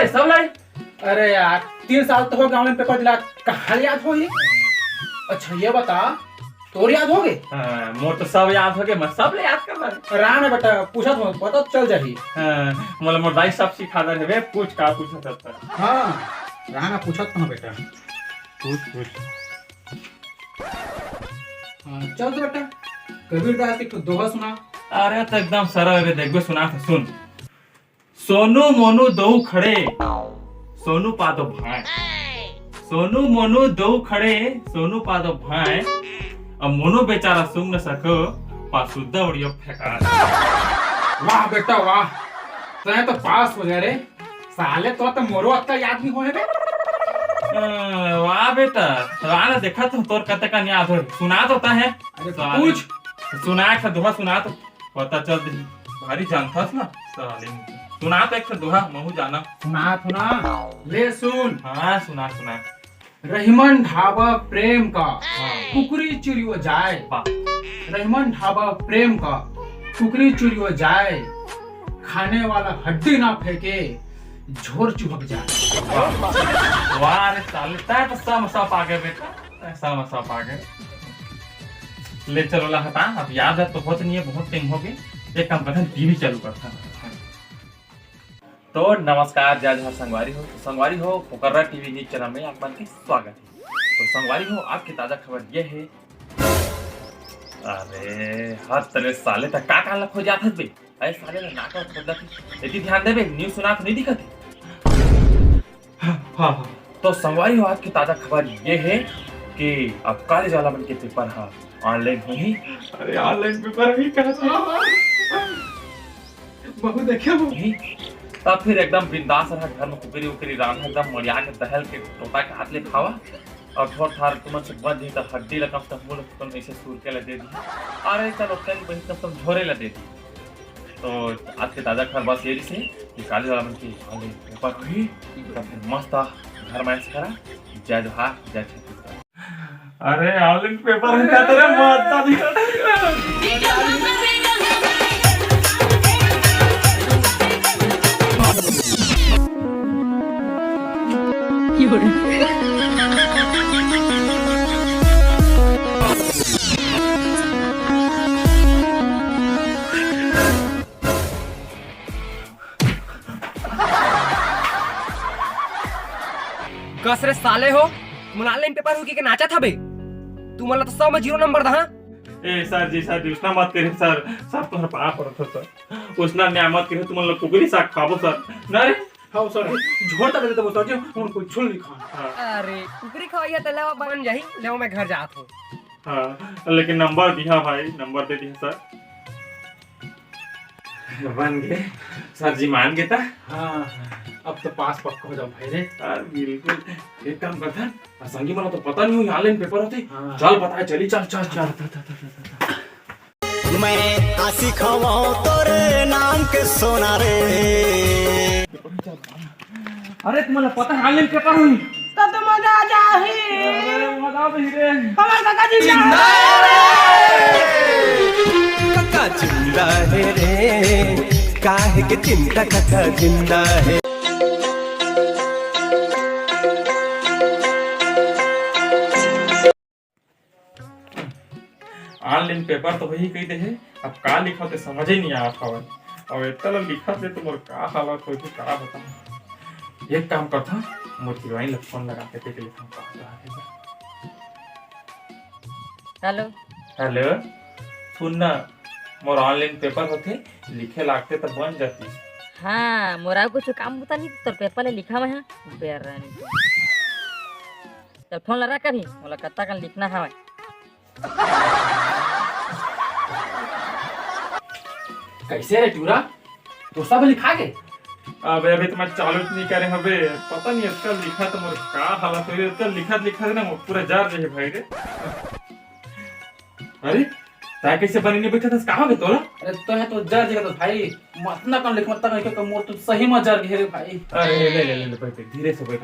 लाए सब लाए। अरे यार 3 साल तो हो गए ऑनलाइन पेपर दिला, कहाँ याद हो ये। अच्छा ये बता, तोर याद हो गए? मोर तो सब याद हो गए, मैं सब ले याद कर रहा। रहा ना बेटा, पूछा तो पता चल जाही। मतलब मोर दाई सब सिखा दे रे, पूछ का पूछा था। हाँ रहा ना, पूछा तो बेटा। पूछ। हाँ चल तो बेटा, कबीरदास की दोहा सुना। अरे तो एकदम सरल है, देखबे सुना था सुन। सोनू मोनू दो खड़े, सोनू पादो भाई। सोनू मोनू दो खड़े, सोनू पादो भाई। अब मोनू बेचारा सुन न सको, पासुद्धा उड़ियो फेंका। वाह बेटा वाह, तैं तो पास हो गए रे। साले तो मोरो अक्का याद नहीं होए बे। वाह बेटा, आना देखा तो तोर कते का याद हो। सुना तो है। अरे पूछ। सुना एक दोहा सुना तो पता चल दे। भारी जानता ना साले। सुना तो एक दोहा महू जाना। सुना ले सुन। हाँ सुना। रहीमन ढाबा प्रेम का कुकरी चुरी हो जाए। वाह। रहीमन ढाबा प्रेम का कुकरी चुरी हो जाए, खाने वाला हड्डी ना फेंके, झोर चुभक जाए। वाह रे साले, तै तो सब आ गए बेटा, सब आ गए। ले चलो ला हटा, अब याद है तो बहुत नहीं है, बहुत टाइम हो गए। एक काम करता टीवी चालू करता। तो नमस्कार, जय जहाँ संगवारी हो पोकर्रा टीवी न्यूज चैनल में आप के स्वागत है। तो संगवारी हो, आपकी ताजा खबर ये है। अरे हर तरह साले तक का लख हो जात बे। अरे साले ने नाका खोदा थी, यदि ध्यान देबे न्यूज़ सुना तो नहीं दिखत है। हाँ तो संगवारी हो, आपकी ताजा खबर ये है कि अब कॉलेज वाला बन के पेपर है ऑनलाइन होगी। अरे ऑनलाइन पेपर भी कहता बहु देखे वो तब फिर एकदम बिंदास रहा, घर में कुकरी उकरी राम एकदम मरिया के दहल के टोटा के हाथ ले खावा और थोड़ा थार तुम से बंद ही तो हड्डी लगा तो मुंह तुम ऐसे सूर के ले दे दी। अरे चलो कल बही तुम झोरे ले दे दी। तो आज के ताजा खबर बस ये से कि कॉलेज वाला मन की ऑनलाइन पेपर हुई, तो फिर मस्त घर में ऐसे करा जय जोहार जय छत्तीसगढ़। अरे ऑनलाइन पेपर है क्या तेरे मस्त दिखा। कसरे साले हो, ऑनलाइन पेपर हो के नाचा था बे। तू मला तो 100 में 0 नंबर दा। ए सर जी उतना मत करे सर, सब तुम्हारा पाप पड़ता सर। उतना न्याय मत करे, तुम लोग कुकरी साग खाबो सर। ना रे हाँ सर, झोरता दे तो सर जी उनको छुल नहीं खा। अरे कुकरी खवाइया त लेवा बन जाही, लेवा मैं घर जात हूं। हां लेकिन नंबर दिया भाई, नंबर दे दिया सर। बन गए सर जी, मान गए था। हाँ अब तो पास पक्का हो जाओ भाई रे। यार बिल्कुल एक काम करता है, संगी मला तो पता नहीं हुई ऑनलाइन पेपर होते। हाँ। चल बताए चली, चल मैं आशी खवाऊं तोरे नाम के सोना रे। अरे तुम्हाला पता है ऑनलाइन पेपर हुई तो मजा आ जाही। अरे मजा भी रे। हमार काका जी काका जिंदा है रे, काहे के चिंता काका जिंदा है। ऑनलाइन पेपर तो वही कहते हैं, अब का लिखा तो समझ ही नहीं आता हवे। और इतना लिखा से तो मोर का हालत होई, का बताऊं। एक काम करता, मोतिवाई लग फोन लगा के देख लेता हूं का है। हेलो सुन ना, मोर ऑनलाइन पेपर होते, लिखे लागते तो बन जाती। हाँ मोरा कुछ काम बता नहीं, तो पेपर ले लिखा मैं बेरानी। चल फोन लगा कभी, मोला कत्ता का लिखना है। कैसे रे टूरा, तो सब लिखा गए? अबे तुम्हारे चालू नहीं करे हबे, पता नहीं इसका लिखा तो मोर का हालत होई। इसका लिखा ना मोर पूरा जार रहे भाई रे। अरे ता कैसे बनी नहीं बैठा था, कहां गए तोला? अरे तो है तो जर जगह तो भाई मत ना कर लिख मत ना के मोर तो सही में जर घेरे भाई। अरे ले बैठ, धीरे से बैठ।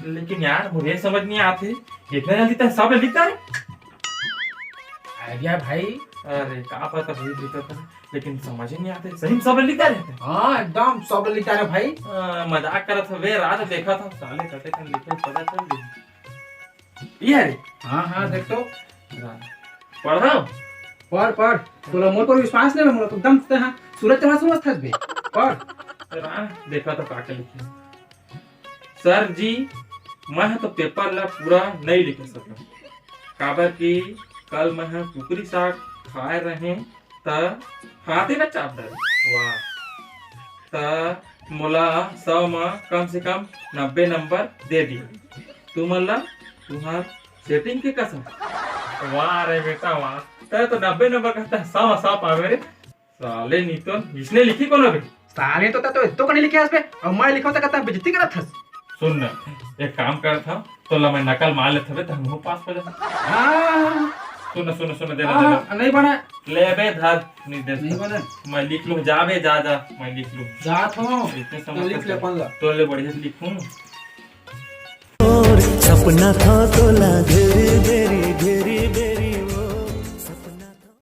लेकिन यार मुझे समझ नहीं आते, इतना जल्दी तो सब लिखता है। आइडिया भाई। अरे का पता भाई लिखता था, लेकिन समझ ही नहीं आते, सही में सब लिखा रहते। हाँ एकदम सब लिखा है भाई। मजाक करत हवे, रात देखा था साले कटे कन लिखे पता चल गई। ये रे हाँ हाँ देख तो पढ़ा पढ़ तोला मोर पर विश्वास नहीं है, मोला तो एकदम से हाँ सूरज तेरा समझ था बे पढ़। देखा तो काटे लिखे। सर जी मैं तो पेपर ला पूरा नहीं लिख सकता, काबर की कल मैं कुकरी साग खाए रहे त हाथे में चाप डाले। वाह, त मोला 100 में कम से कम 90 नंबर दे दिया। तू मला तुम्हार सेटिंग के कसम। वाह रे बेटा वाह, तो 90 नंबर का 100 पावे रे साले। नहीं तो इसने लिखी कौन अभी? साले तो कहीं लिखे पे और मैं लिखा था कहता बेइज्जती करत था। सुन न, एक काम कर था तो ला मैं नकल मार लेते हुए तो हम पास हो जाते। हाँ सुन देना नहीं बना ले बे धर नहीं नहीं बना मैं लिख लूं। जा बे जा मैं लिख लूं। जात हो इतने तो लिख ले अपन ला। तो ले बढ़िया से लिखूं। सपना था तो ला घेरे घेरे घेरे